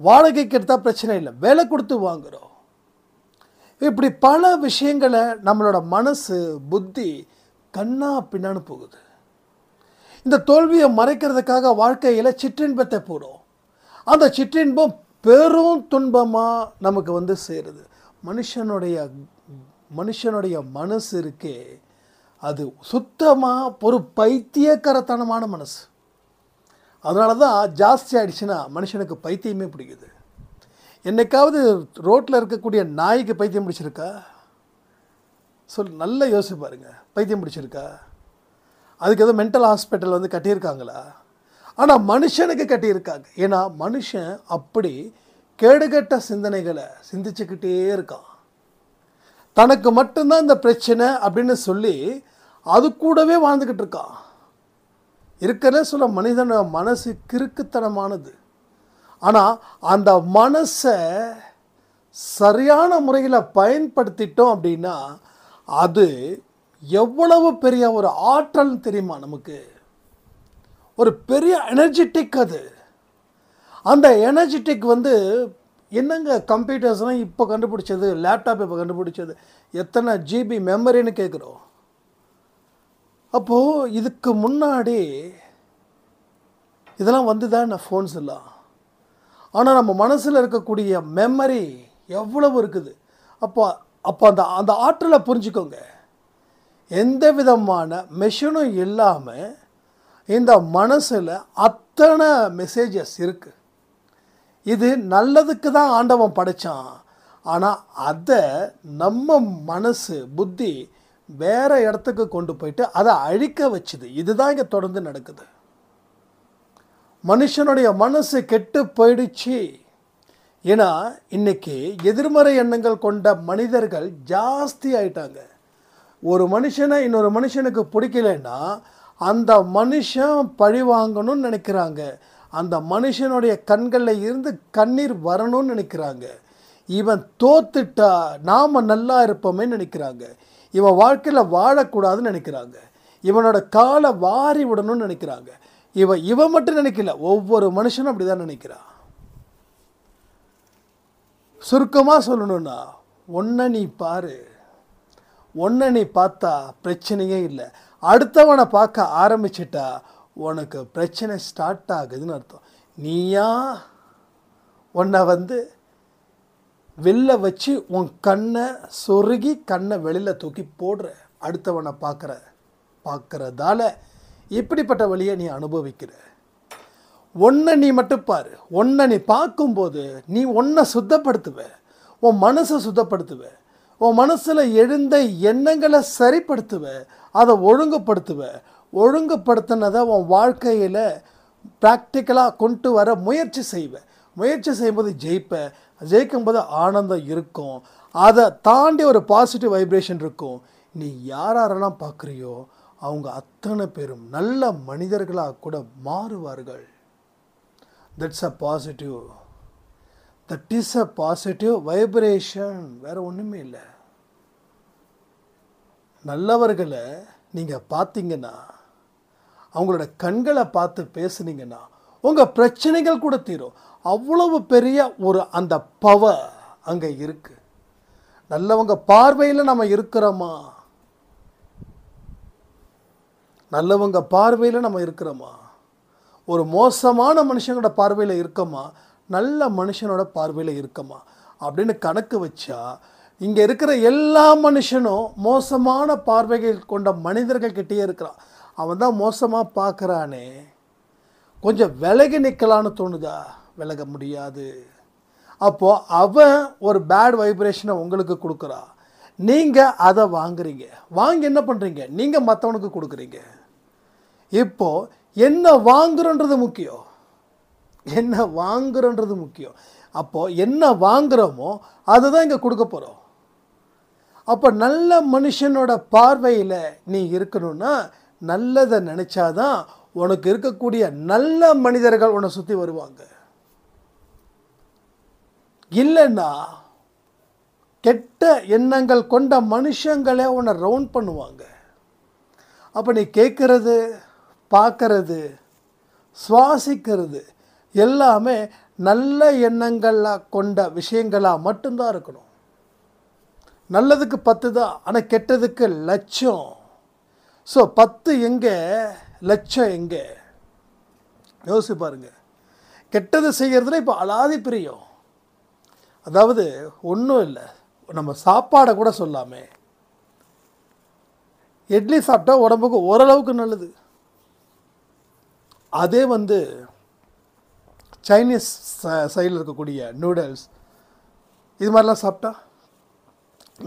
வாடகைக்கு எடுத்தால் பிரச்சனை இல்லை, விலை கொடுத்து வாங்குகிறோம். இப்படி பல விஷயங்களை நம்மளோட மனசு புத்தி கண்ணா பின்னான்னு போகுது. இந்த தோல்வியை மறைக்கிறதுக்காக வாழ்க்கையில் சிற்றின்பத்தை போடும். அந்த சிற்றின்பம் பெரும் துன்பமாக நமக்கு சேருது. மனுஷனுடைய மனசு இருக்கே, அது சுத்தமாக ஒரு பைத்தியக்காரத்தனமான மனசு. அதனால தான் ஜாஸ்தி ஆகிடுச்சுன்னா மனுஷனுக்கு பைத்தியமே பிடிக்குது. என்னைக்காவது ரோட்டில் இருக்கக்கூடிய நாய்க்கு பைத்தியம் பிடிச்சிருக்கா? நல்லா யோசிச்சு பாருங்க. பைத்தியம் பிடிச்சிருக்கா? அதுக்கு ஏதோ மென்டல் ஹாஸ்பிட்டல் கட்டியிருக்காங்களா? ஆனால் மனுஷனுக்கு கட்டியிருக்காங்க. ஏன்னா மனுஷன் அப்படி கேடுகட்ட சிந்தனைகளை சிந்திச்சுக்கிட்டே இருக்கான். தனக்கு மட்டும்தான் இந்த பிரச்சனை அப்படின்னு சொல்லி அது கூடவே வாழ்ந்துக்கிட்டு இருக்கான். இருக்கிறதே சொல்ல மனிதன மனசு கிறுக்குத்தனமானது. ஆனால் அந்த மனசை சரியான முறையில் பயன்படுத்திட்டோம் அப்படின்னா அது எவ்வளவு பெரிய ஒரு ஆற்றல் தெரியுமா? நமக்கு ஒரு பெரிய எனர்ஜெட்டிக். அது அந்த எனர்ஜெட்டிக் என்னங்க கம்ப்யூட்டர்ஸ்லாம் இப்போ கண்டுபிடிச்சது, லேப்டாப் இப்போ கண்டுபிடிச்சது, எத்தனை ஜிபி மெமரின்னு கேட்குறோம். அப்போது இதுக்கு முன்னாடி இதெல்லாம் தான் ஃபோன்ஸ் எல்லாம். ஆனால் நம்ம மனசில் இருக்கக்கூடிய மெமரி எவ்வளவு இருக்குது. அப்போ அந்த அந்த ஆற்றலை புரிஞ்சுக்கோங்க. எந்த விதமான மெஷினும் இல்லாமல் இந்த மனசில் அத்தனை மெசேஜஸ் இருக்குது. இது நல்லதுக்கு தான் ஆண்டவன் படைத்தான். ஆனால் அதை நம்ம மனசு புத்தி வேறு இடத்துக்கு கொண்டு போயிட்டு அதை அழிக்க வச்சுது. இதுதான் இங்கே தொடர்ந்து நடக்குது. மனுஷனுடைய மனசு கெட்டு போயிடுச்சு. ஏன்னா இன்னைக்கு எதிர்மறை எண்ணங்கள் கொண்ட மனிதர்கள் ஜாஸ்தி ஆயிட்டாங்க. ஒரு மனுஷனை இன்னொரு மனுஷனுக்கு பிடிக்கலைன்னா அந்த மனுஷன் பழி வாங்கணும்னு நினைக்கிறாங்க. அந்த மனுஷனுடைய கண்களில் இருந்து கண்ணீர் வரணும்னு நினைக்கிறாங்க. இவன் தோத்துட்டா நாம் நல்லா இருப்போமேன்னு நினைக்கிறாங்க. இவன் வாழ்க்கையில் வாழக்கூடாதுன்னு நினைக்கிறாங்க. இவனோட காலை வாரி விடணும்னு நினைக்கிறாங்க. இவன் மட்டும் நினைக்கல, ஒவ்வொரு மனுஷனும் அப்படி தான் நினைக்கிறான். சுருக்கமாக சொல்லணும்னா, ஒன்றை நீ பாரு, ஒன்றை நீ பார்த்தா பிரச்சனையே இல்லை. அடுத்தவனை பார்க்க ஆரம்பிச்சிட்டா உனக்கு பிரச்சனை ஸ்டார்ட் ஆகுதுன்னு அர்த்தம். நீயா உன்னை வெளில வச்சு உன் கண்ணை சொருகி கண்ணை வெளியில் தூக்கி போடுற, அடுத்தவனை பார்க்குறதால இப்படிப்பட்ட வழியை நீ அனுபவிக்கிற. ஒன்றை நீ மட்டும் பாரு. ஒன்றை நீ பார்க்கும்போது நீ ஒன்றை சுத்தப்படுத்துவ, உன் மனசை சுத்தப்படுத்துவ, உன் மனசில் எழுந்த எண்ணங்களை சரிப்படுத்துவ, அதை ஒழுங்குபடுத்துவ. ஒழுங்குபடுத்தினதை உன் வாழ்க்கையில் ப்ராக்டிக்கலாக கொண்டு வர முயற்சி செய்வேன். முயற்சி செய்யும்போது ஜெயிக்கும்போது ஆனந்தம் இருக்கும். அதை தாண்டி ஒரு பாசிட்டிவ் வைப்ரேஷன் இருக்கும். நீ யாரெல்லாம் பார்க்குறியோ அவங்க அத்தனை பேரும் நல்ல மனிதர்களாக கூட மாறுவார்கள். That's a positive, that is a positive vibration. வேறு ஒன்றுமே இல்லை. நல்லவர்களை நீங்கள் பார்த்தீங்கன்னா, அவங்களோட கண்களை பார்த்து பேசுனீங்கன்னா உங்கள் பிரச்சனைகள் கூட தீரும். அவ்வளவு பெரிய ஒரு அந்த பவர் அங்கே இருக்குது. நல்லவங்க பார்வையில் நம்ம இருக்கிறோமா? நல்லவங்க பார்வையில் நம்ம இருக்கிறோமா? ஒரு மோசமான மனுஷனோட பார்வையில் இருக்கோமா, நல்ல மனுஷனோட பார்வையில் இருக்கோமா அப்படின்னு கணக்கு வச்சா இங்கே இருக்கிற எல்லா மனுஷனும் மோசமான பார்வைகள் கொண்ட மனிதர்கள் கிட்டேயே இருக்கிறான். அவன் தான் மோசமாக பார்க்குறானே, கொஞ்சம் விலகி நிற்கலான்னு தோணுதா? விலக முடியாது. அப்போது அவன் ஒரு பேட் வைப்ரேஷனை உங்களுக்கு கொடுக்குறா. நீங்கள் அதை வாங்குறீங்க. வாங்கி என்ன பண்ணுறீங்க? நீங்கள் மற்றவனுக்கு கொடுக்குறீங்க. இப்போது என்ன வாங்குறன்றது முக்கியம். என்ன வாங்குறன்றது முக்கியம். அப்போது என்ன வாங்குகிறோமோ அதை தான் இங்கே கொடுக்க போகிறோம். அப்போ நல்ல மனுஷனோட பார்வையில் நீ இருக்கணும்னா நல்லதை நினச்சாதான் உனக்கு இருக்கக்கூடிய நல்ல மனிதர்கள் உன்னை சுற்றி வருவாங்க. இல்லைன்னா கெட்ட எண்ணங்கள் கொண்ட மனுஷங்களே உன்னை ரவுண்ட் பண்ணுவாங்க. அப்போ நீ கேட்குறது, பார்க்கறது, சுவாசிக்கிறது எல்லாமே நல்ல எண்ணங்களாக கொண்ட விஷயங்களாக மட்டும்தான் இருக்கணும். நல்லதுக்கு 10 தான், ஆனால் கெட்டதுக்கு லட்சம். ஸோ 10 எங்கே, லட்சம் எங்கே? யோசிச்சு பாருங்க. கெட்டது செய்கிறதுல இப்போ அலாதி பிரியம். அதாவது ஒன்றும் இல்லை, நம்ம சாப்பாடை கூட சொல்லாமே, இட்லி சாப்பிட்டா உடம்புக்கு ஓரளவுக்கு நல்லது. அதே சைனீஸ் சைடில் இருக்கக்கூடிய நூடுல்ஸ் இது மாதிரிலாம் சாப்பிட்டா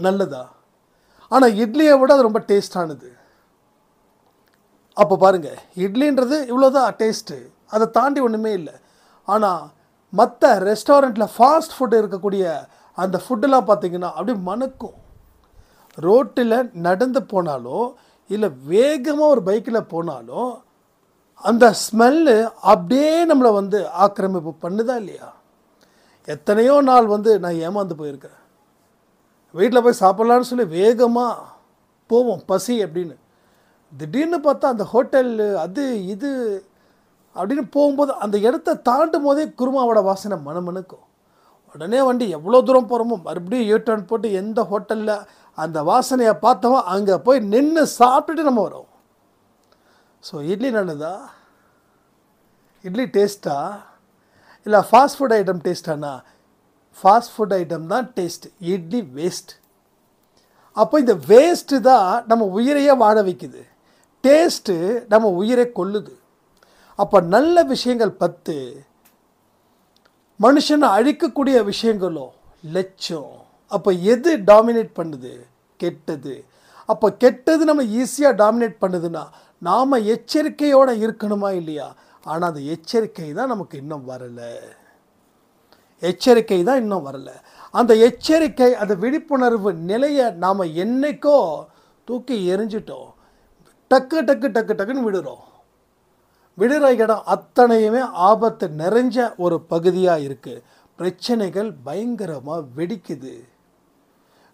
நல்லதா? ஆனால் இட்லியை விட அது ரொம்ப டேஸ்டானது. அப்போ பாருங்கள், இட்லின்றது இவ்வளோதான் டேஸ்ட்டு, அதை தாண்டி ஒன்றுமே இல்லை. ஆனால் மற்ற ரெஸ்டாரண்ட்டில் ஃபாஸ்ட் ஃபுட்டு இருக்கக்கூடிய அந்த ஃபுட்டெல்லாம் பார்த்திங்கன்னா அப்படியே மணக்கும். ரோட்டில் நடந்து போனாலும் இல்லை வேகமாக ஒரு பைக்கில் போனாலும் அந்த ஸ்மெல்லு அப்படியே நம்மளை ஆக்கிரமிப்பு பண்ணுதா இல்லையா? எத்தனையோ நாள் நான் ஏமாந்து போயிருக்கேன். வீட்டில் போய் சாப்பிட்லான்னு சொல்லி வேகமாக போவோம் பசி அப்படின்னு. திடீர்னு பார்த்தா அந்த ஹோட்டல் அது இது அப்படின்னு போகும்போது அந்த இடத்த தாண்டும் போதே குருமாவோட வாசனை மணமணுக்கும். உடனே வண்டி எவ்வளோ தூரம் போகிறோமோ மறுபடியும் யூட்டர்ன் போட்டு எந்த ஹோட்டலில் அந்த வாசனையை பார்த்தோமோ அங்கே போய் நின்று சாப்பிட்டுட்டு நம்ம வரோம். ஸோ இட்லி நல்லதா? இட்லி டேஸ்ட்டா? இல்லை ஃபாஸ்ட் ஃபுட் ஐட்டம் டேஸ்ட்டானா? ஃபாஸ்ட் ஃபுட் ஐட்டம் தான் டேஸ்ட், இட்லி வேஸ்ட். அப்போ இந்த வேஸ்ட்டு தான் நம்ம உயிரையே வாழ வைக்குது, டேஸ்ட்டு நம்ம உயிரை கொல்லுது. அப்போ நல்ல விஷயங்கள் 10, மனுஷனை அழிக்கக்கூடிய விஷயங்களோ லட்சம். அப்போ எது டாமினேட் பண்ணுது? கெட்டது. அப்போ கெட்டது நம்ம ஈஸியாக டாமினேட் பண்ணுதுன்னா நாம் எச்சரிக்கையோடு இருக்கணுமா இல்லையா? ஆனால் அந்த எச்சரிக்கை தான் நமக்கு இன்னும் வரலை. எச்சரிக்கை தான் இன்னும் வரலை. அந்த எச்சரிக்கை, அந்த விழிப்புணர்வு நிலையை நாம் என்னைக்கோ தூக்கி எரிஞ்சிட்டோம். டக்கு டக்கு டக்கு டக்குன்னு விடுற இடம் அத்தனையுமே ஆபத்து நிறைஞ்ச ஒரு பகுதியாக இருக்குது. பிரச்சனைகள் பயங்கரமாக வெடிக்குது.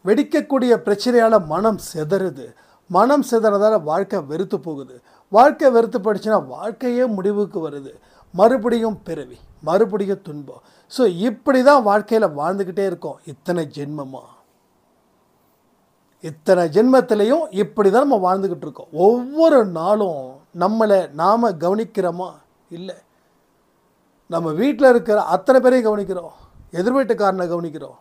வெடிக்கக்கூடிய பிரச்சனையால் மனம் சிதறுது. மனம் சிதறதால் வாழ்க்கை வெறுத்து போகுது. வாழ்க்கை வெறுத்து போயிடுச்சுன்னா வாழ்க்கையே முடிவுக்கு வருது. மறுபடியும் பிறவி, மறுபடியும் துன்பம். ஸோ இப்படி தான் வாழ்க்கையில் வாழ்ந்துக்கிட்டே இருக்கோம். இத்தனை ஜென்மத்திலையும் இப்படி தான் நம்ம வாழ்ந்துக்கிட்டு இருக்கோம். ஒவ்வொரு நாளும் நம்மளை நாம் கவனிக்கிறோமா? இல்லை. நம்ம வீட்டில் இருக்கிற அத்தனை பேரையும் கவனிக்கிறோம், எதிர் வீட்டுக்காரனை கவனிக்கிறோம்,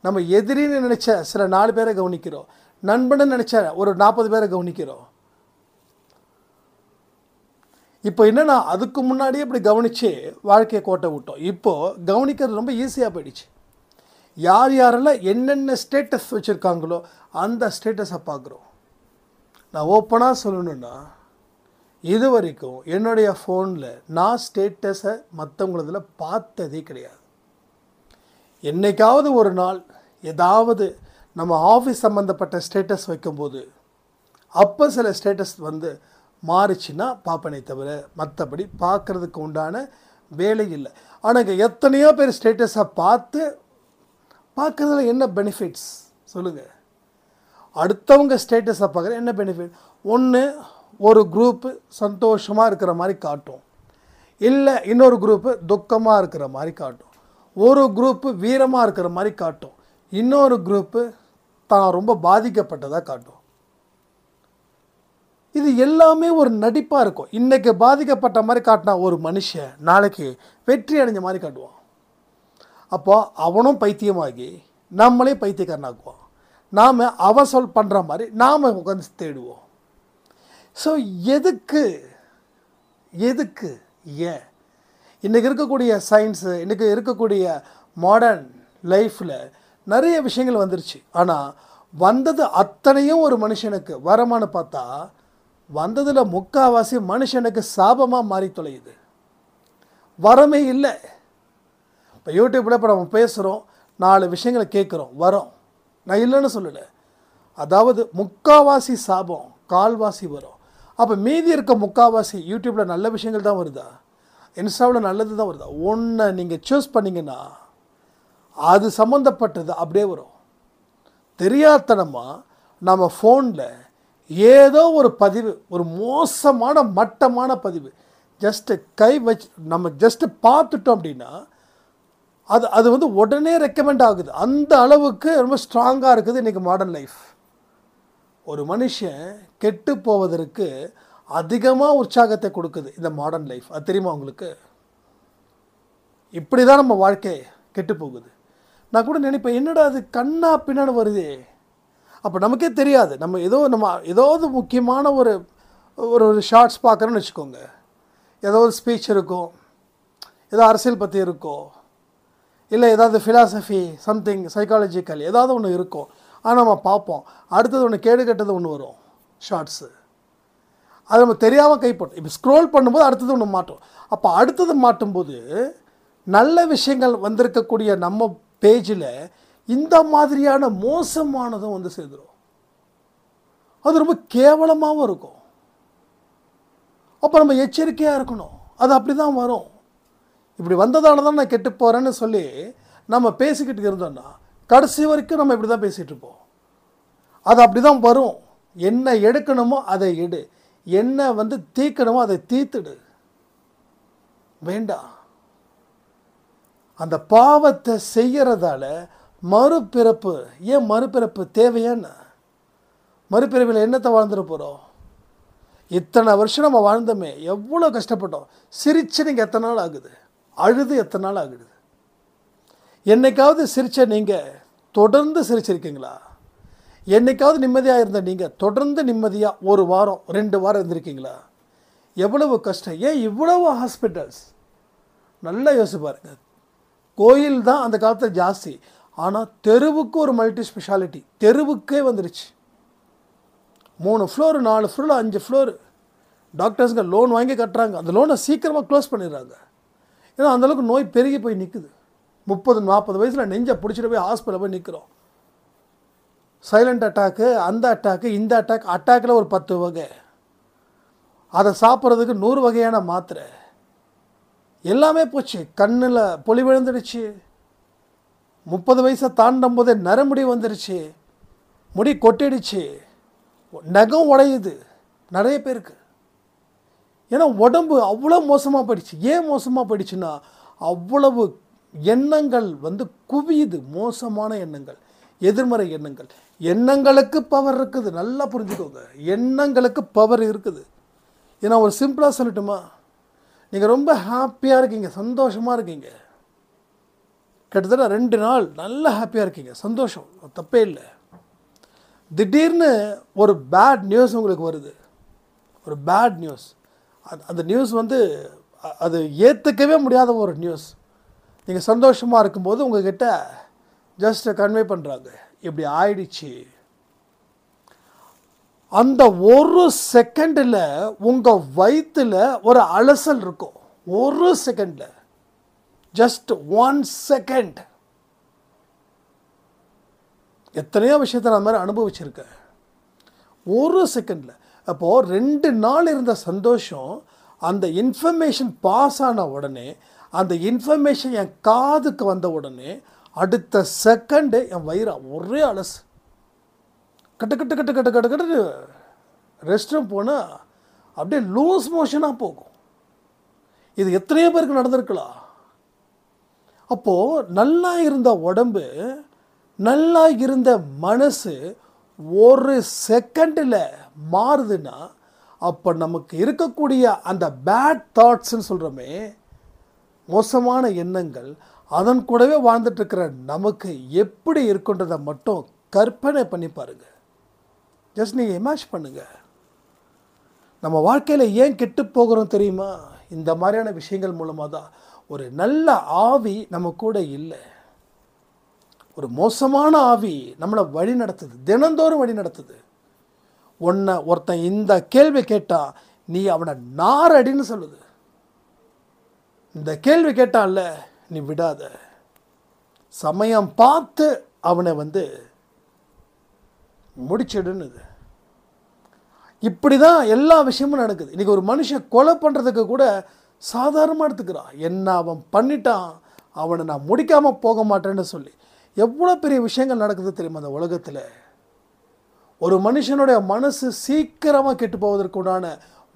நம்ம எதிரின்னு நினச்ச சில 4 பேரை கவனிக்கிறோம், நண்பன்னு நினச்ச ஒரு 40 பேரை கவனிக்கிறோம். இப்போ என்னென்னா அதுக்கு முன்னாடியே இப்படி கவனித்து வாழ்க்கையை கோட்டை விட்டோம். இப்போது கவனிக்கிறது ரொம்ப ஈஸியாக போயிடுச்சு. யார் யாரெல்லாம் என்னென்ன ஸ்டேட்டஸ் வச்சுருக்காங்களோ அந்த ஸ்டேட்டஸை பார்க்குறோம். நான் ஓப்பனாக சொல்லணுன்னா, இது வரைக்கும் என்னுடைய ஃபோனில் நான் ஸ்டேட்டஸை மற்றவங்களதில் பார்த்ததே கிடையாது. என்றைக்காவது ஒரு நாள் ஏதாவது நம்ம ஆஃபீஸ் சம்மந்தப்பட்ட ஸ்டேட்டஸ் வைக்கும்போது அப்போ சில ஸ்டேட்டஸ் வந்து மாறிச்சுன்னா பார்ப்பனே தவிர மற்றபடி பார்க்குறதுக்கு உண்டான வேலை இல்லை. ஆனால் இங்கே எத்தனையோ பேர் ஸ்டேட்டஸை பார்க்குறதுல என்ன பெனிஃபிட்ஸ் சொல்லுங்கள்? அடுத்தவங்க ஸ்டேட்டஸை பார்க்குற என்ன பெனிஃபிட்? ஒன்று, ஒரு குரூப்பு சந்தோஷமாக இருக்கிற மாதிரி காட்டும், இல்லை இன்னொரு குரூப்பு துக்கமாக இருக்கிற மாதிரி காட்டும், ஒரு குரூப்பு வீரமாக இருக்கிற மாதிரி காட்டும், இன்னொரு குரூப்பு தான் ரொம்ப பாதிக்கப்பட்டதாக காட்டும். இது எல்லாமே ஒரு நடிப்பாக இருக்கும். இன்றைக்கி பாதிக்கப்பட்ட மாதிரி காட்டினா ஒரு மனுஷன் நாளைக்கு வெற்றி அடைஞ்ச மாதிரி காட்டுவான். அப்போ அவனும் பைத்தியமாகி நம்மளே பைத்தியக்காரனாக்குவான். நாம் அவன் பண்ணுற மாதிரி நாம் உட்காந்து தேடுவோம். ஸோ எதுக்கு ஏன் இன்றைக்கி இருக்கக்கூடிய சயின்ஸு, இன்றைக்கி இருக்கக்கூடிய மாடர்ன் லைஃப்பில் நிறைய விஷயங்கள் வந்துருச்சு. ஆனால் வந்தது அத்தனையும் ஒரு மனுஷனுக்கு வரமானு பார்த்தா வந்ததில் முக்கால்வாசி மனுஷனுக்கு சாபமாக மாறி தொலையுது. வரமே இல்லை. இப்போ யூடியூப்பில் இப்போ நம்ம பேசுகிறோம், 4 விஷயங்களை கேட்குறோம், வரோம். நான் இல்லைன்னு சொல்லலை. அதாவது முக்கால்வாசி சாபம், கால்வாசி வரும். அப்போ மீதி இருக்க முக்கால்வாசி யூடியூப்பில் நல்ல விஷயங்கள் தான் வருதா, இன்ஸ்டாவில் நல்லது தான் வருதா? ஒன்றை நீங்கள் சூஸ் பண்ணிங்கன்னா அது சம்மந்தப்பட்டது அப்படியே வரும். தெரியாதனமாக நம்ம ஃபோனில் ஏதோ ஒரு பதிவு, ஒரு மோசமான மட்டமான பதிவு ஜஸ்ட்டு கை வச்சு நம்ம ஜஸ்ட்டு பார்த்துட்டோம் அப்படின்னா அது வந்து உடனே ரெக்கமெண்ட் ஆகுது. அந்த அளவுக்கு ரொம்ப ஸ்ட்ராங்காக இருக்குது இன்றைக்கி மாடர்ன் லைஃப். ஒரு மனுஷன் கெட்டு போவதற்கு அதிகமாக உற்சாகத்தை கொடுக்குது இந்த மாடர்ன் லைஃப். அது தெரியுமா உங்களுக்கு? இப்படி தான் நம்ம வாழ்க்கை கெட்டு போகுது. நான் கூட நினைப்பேன், என்னடா அது கண்ணா பின்னாடி வருதே. அப்போ நமக்கே தெரியாது. நம்ம ஏதாவது முக்கியமான ஒரு ஷார்ட்ஸ் பார்க்குறோன்னு வச்சுக்கோங்க. ஏதோ ஒரு ஸ்பீச் இருக்கும், ஏதோ அரசியல் பற்றி இருக்கும், இல்லை ஏதாவது ஃபிலாசபி சம்திங் சைக்காலஜிக்கல் ஏதாவது ஒன்று இருக்கும். ஆனால் நம்ம பார்ப்போம், அடுத்தது ஒன்று கேடு கெட்டது ஒன்று வரும் ஷார்ட்ஸு. அது நம்ம தெரியாமல் கைப்பற்றும். இப்போ ஸ்க்ரோல் பண்ணும்போது அடுத்தது ஒன்று மாட்டோம். அப்போ அடுத்தது மாட்டும்போது நல்ல விஷயங்கள் வந்திருக்கக்கூடிய நம்ம பேஜில் இந்த மாதிரியான மோசமானதும் வந்து சேர்ந்துடும். அது ரொம்ப கேவலமாகவும் இருக்கும். அப்போ நம்ம எச்சரிக்கையாக இருக்கணும். அது அப்படி தான் வரும். இப்படி வந்ததால தான் நான் கெட்டு போகிறேன்னு சொல்லி நம்ம பேசிக்கிட்டு இருந்தோம்னா கடைசி வரைக்கும் நம்ம இப்படி தான் பேசிகிட்டு இருப்போம். அது அப்படி தான் வரும். என்ன எடுக்கணுமோ அதை எடு, என்ன வந்து தீக்கணுமோ அதை தீத்துடு. வேண்டாம். அந்த பாவத்தை செய்கிறதால மறுபிறப்பு, ஏன் மறுபிறப்பு தேவையான? மறுபிறப்பில் என்னத்தை வாழ்ந்துட போகிறோம்? இத்தனை வருஷம் நம்ம வாழ்ந்தோமே, எவ்வளோ கஷ்டப்பட்டோம். சிரிச்சு நீங்கள் எத்தனை நாள் ஆகுது? அழுது எத்தனை நாள் ஆகுது? என்னைக்காவது சிரிச்ச நீங்கள் தொடர்ந்து சிரிச்சிருக்கீங்களா? என்னைக்காவது நிம்மதியாக இருந்த நீங்கள் தொடர்ந்து நிம்மதியாக 1 வாரம் 2 வாரம் இருந்திருக்கீங்களா? எவ்வளவு கஷ்டம். ஏன் இவ்வளவு ஹாஸ்பிட்டல்ஸ்? நல்லா யோசிச்சு பாருங்க. கோயில் தான் அந்த காலத்தில் ஜாஸ்தி, ஆனால் தெருவுக்கு ஒரு மல்டி ஸ்பெஷாலிட்டி தெருவுக்கே வந்துருச்சு. 3 ஃப்ளோர் 4 ஃப்ளோர் 5 ஃப்ளோர் டாக்டர்ஸுங்க லோன் வாங்கி கட்டுறாங்க. அந்த லோனை சீக்கிரமாக க்ளோஸ் பண்ணிடுறாங்க. ஏன்னா அந்தளவுக்கு நோய் பெருகி போய் நிற்குது. 30-40 வயசில் நெஞ்சை பிடிச்சிட்டு போய் ஹாஸ்பிட்டலில் போய் நிற்கிறோம். சைலண்ட் அட்டாக்கு, அந்த அட்டாக்கு, இந்த அட்டாக்கில் ஒரு 10 வகை, அதை சாப்பிட்றதுக்கு 100 வகையான மாத்திரை, எல்லாமே போச்சு. கண்ணில் பொலி விழுந்துடுச்சு. 30 வயசை தாண்டும் போதே நரமுடி வந்துடுச்சு, முடி கொட்டிடுச்சு, நகம் உடையுது நிறைய பேருக்கு. ஏன்னா உடம்பு அவ்வளோ மோசமாக போயிடுச்சு. ஏன் மோசமாக போயிடுச்சுன்னா அவ்வளவு எண்ணங்கள் வந்து குவியுது. மோசமான எண்ணங்கள், எதிர்மறை எண்ணங்கள். எண்ணங்களுக்கு பவர் இருக்குது, நல்லா புரிஞ்சுக்கோங்க. எண்ணங்களுக்கு பவர் இருக்குது. ஏன்னா ஒரு சிம்பிளாக சொல்லட்டுமா, நீங்கள் ரொம்ப ஹாப்பியாக இருக்கீங்க, சந்தோஷமாக இருக்கீங்க, கிட்டத்தட்ட 2 நாள் நல்லா ஹாப்பியாக இருக்கீங்க, சந்தோஷம், தப்பே இல்லை. திடீர்னு ஒரு பேட் நியூஸ் உங்களுக்கு வருது, ஒரு பேட் நியூஸ். அந்த நியூஸ் வந்து அது ஏற்றுக்கவே முடியாத ஒரு நியூஸ். நீங்கள் சந்தோஷமாக இருக்கும்போது உங்ககிட்ட ஜஸ்ட் கன்வே பண்ணுறாங்க, இப்படி ஆயிடுச்சு. அந்த ஒரு செகண்டில் உங்கள் வயிற்றில் ஒரு அலசல் இருக்கும், ஒரு செகண்டில், ஜஸ்ட் 1 செகண்ட். எத்தனையோ விஷயத்தை நான் மாதிரி அனுபவிச்சிருக்கேன், ஒரு செகண்டில். அப்போது 2 நாள் இருந்த சந்தோஷம் அந்த இன்ஃபர்மேஷன் பாஸ் ஆன உடனே, அந்த இன்ஃபர்மேஷன் என் காதுக்கு வந்த உடனே அடுத்த செகண்டு என் வயிறு ஒரே அலசு. கட்டு கட்டு கட்டு கட்டு கட்டு கட்டு ரெஸ்ட் ரூம் போனால் அப்படியே லூஸ் மோஷனாக போகும். இது எத்தனையோ பேருக்கு நடந்திருக்கலாம். அப்போது நல்லா இருந்த உடம்பு, நல்லா இருந்த மனசு ஒரு செகண்டில் மாறுதுன்னா, அப்போ நமக்கு இருக்கக்கூடிய அந்த பேட் தாட்ஸ்ன்னு சொல்கிறோமே, மோசமான எண்ணங்கள், அதன் கூடவே வாழ்ந்துட்டுருக்கிற நமக்கு எப்படி இருக்குன்றதை மட்டும் கற்பனை பண்ணி பாருங்கள். ஜஸ்ட் நீங்கள் இமேஜின் பண்ணுங்கள். நம்ம வாழ்க்கையில் ஏன் கெட்டு போகிறோம் தெரியுமா? இந்த மாதிரியான விஷயங்கள் மூலமாக தான். ஒரு நல்ல ஆவி நம்ம கூட இல்லை, ஒரு மோசமான ஆவி நம்மளை வழி நடத்துது, தினந்தோறும் வழி நடத்துது. ஒருத்தன் இந்த கேள்வி கேட்டால் நீ அவனை நாரடின்னு சொல்லுது. இந்த கேள்வி கேட்டான்ல, நீ விடாத, சமயம் பார்த்து அவனை வந்து முடிச்சிடுன்னுது. இப்படி தான் எல்லா விஷயமும் நடக்குது. இன்றைக்கி ஒரு மனுஷன் கொலை பண்ணுறதுக்கு கூட சாதாரணமாக எடுத்துக்கிறான். என்ன அவன் பண்ணிட்டான், அவனை நான் முடிக்காமல் போக மாட்டேன்னு சொல்லி. எவ்வளோ பெரிய விஷயங்கள் நடக்குது தெரியுமா அந்த உலகத்தில். ஒரு மனுஷனுடைய மனசு சீக்கிரமாக கெட்டு போவதற்குண்டான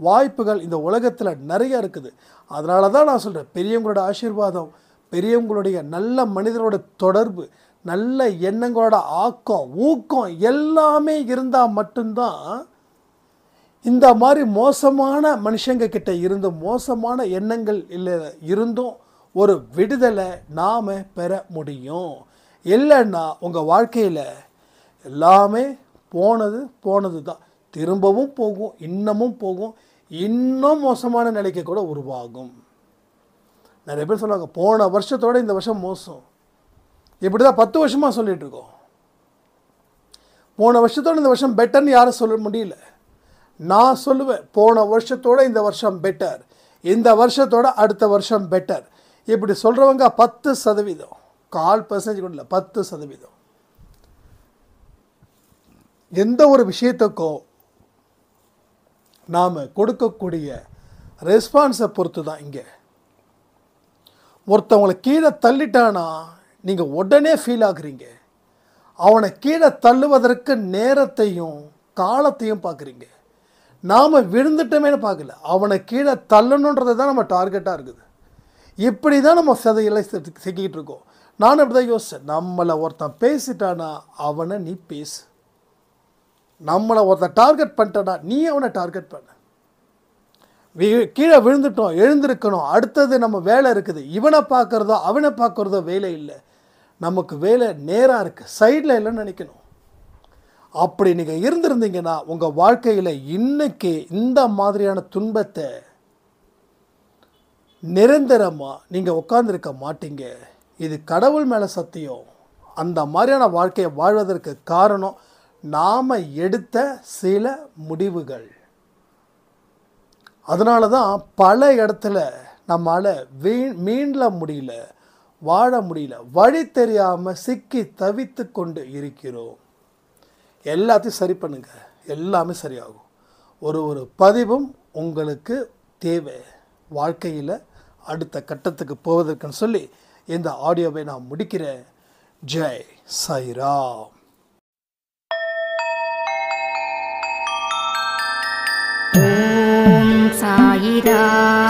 வாய்ப்புகள் இந்த உலகத்தில் நிறைய இருக்குது. அதனால தான் நான் சொல்கிறேன், பெரியவங்களோட ஆசீர்வாதம், பெரியவங்களுடைய நல்ல மனிதரோட தொடர்பு, நல்ல எண்ணங்களோட ஆக்கம், ஊக்கம் எல்லாமே இருந்தால் மட்டும்தான் இந்த மாதிரி மோசமான மனுஷங்க கிட்ட இருந்து, மோசமான எண்ணங்கள் இல்லை இருந்தும் ஒரு விடுதலை நாம் பெற முடியும். இல்லைன்னா உங்கள் வாழ்க்கையில் எல்லாமே போனது தான், திரும்பவும் போகும், இன்னமும் போகும், இன்னும் மோசமான நிலைக்கு கூட உருவாகும். நிறைய பேர் சொல்லுவாங்க, போன வருஷத்தோட இந்த வருஷம் மோசம். இப்படி தான் 10 வருஷமாக சொல்லிகிட்டு இருக்கோம். போன வருஷத்தோட இந்த வருஷம் பெட்டர்னு யாரும் சொல்ல முடியல. நான் சொல்லுவேன், போன வருஷத்தோட இந்த வருஷம் பெட்டர், இந்த வருஷத்தோட அடுத்த வருஷம் பெட்டர். இப்படி சொல்கிறவங்க 10%, 1/4% கூட இல்லை, 10%. எந்த ஒரு விஷயத்துக்கும் நாம் கொடுக்கக்கூடிய ரெஸ்பான்ஸை பொறுத்து தான். இங்கே ஒருத்தவங்களை கீழே தள்ளிட்டானா நீங்கள் உடனே ஃபீல் ஆகுறீங்க. அவனை கீழே தள்ளுவதற்கு நேரத்தையும் காலத்தையும் பார்க்குறீங்க. நாம் விழுந்துட்டோமேனு பார்க்கல, அவனை கீழே தள்ளணுன்றது தான் நம்ம டார்கெட்டாக இருக்குது. இப்படி தான் நம்ம சதையெல்லாம் சிக்கிக்கிட்டு இருக்கோம். நானும் அப்படி தான் யோசித்தேன். நம்மளை ஒருத்தன் பேசிட்டானா அவனை நீ பேசு, நம்மளை ஒருத்தன் டார்கெட் பண்ணிட்டானா நீ அவனை டார்கெட் பண்ண. கீழே விழுந்துட்டோம், எழுந்திருக்கணும், அடுத்தது நம்ம வேலை இருக்குது. இவனை பார்க்குறதோ அவனை பார்க்குறதோ வேலை இல்லை, நமக்கு வேலை நேராக இருக்குது, சைடில் இல்லைன்னு நினைக்கணும். அப்படி நீங்கள் இருந்திருந்தீங்கன்னா உங்கள் வாழ்க்கையில் இன்னைக்கு இந்த மாதிரியான துன்பத்தை நிரந்தரமாக நீங்கள் உட்கார்ந்துருக்க மாட்டீங்க. இது கடவுள் மேலே சத்தியம். அந்த மாதிரியான வாழ்க்கையை வாழ்வதற்கு காரணம் நாம் எடுத்த சில முடிவுகள். அதனால தான் பல இடத்துல நம்மளால் மீள முடியல, வாழ முடியல, வழி தெரியாமல் சிக்கி தவித்து கொண்டு இருக்கிறோம். எல்லாத்தையும் சரி பண்ணுங்க, எல்லாமே சரியாகும். ஒரு பதிவும் உங்களுக்கு தேவை வாழ்க்கையில் அடுத்த கட்டத்துக்கு போவதற்குன்னு சொல்லி இந்த ஆடியோவை நான் முடிக்கிறேன். ஜெய் சாய்ராம். ஓம் சாயிராம்.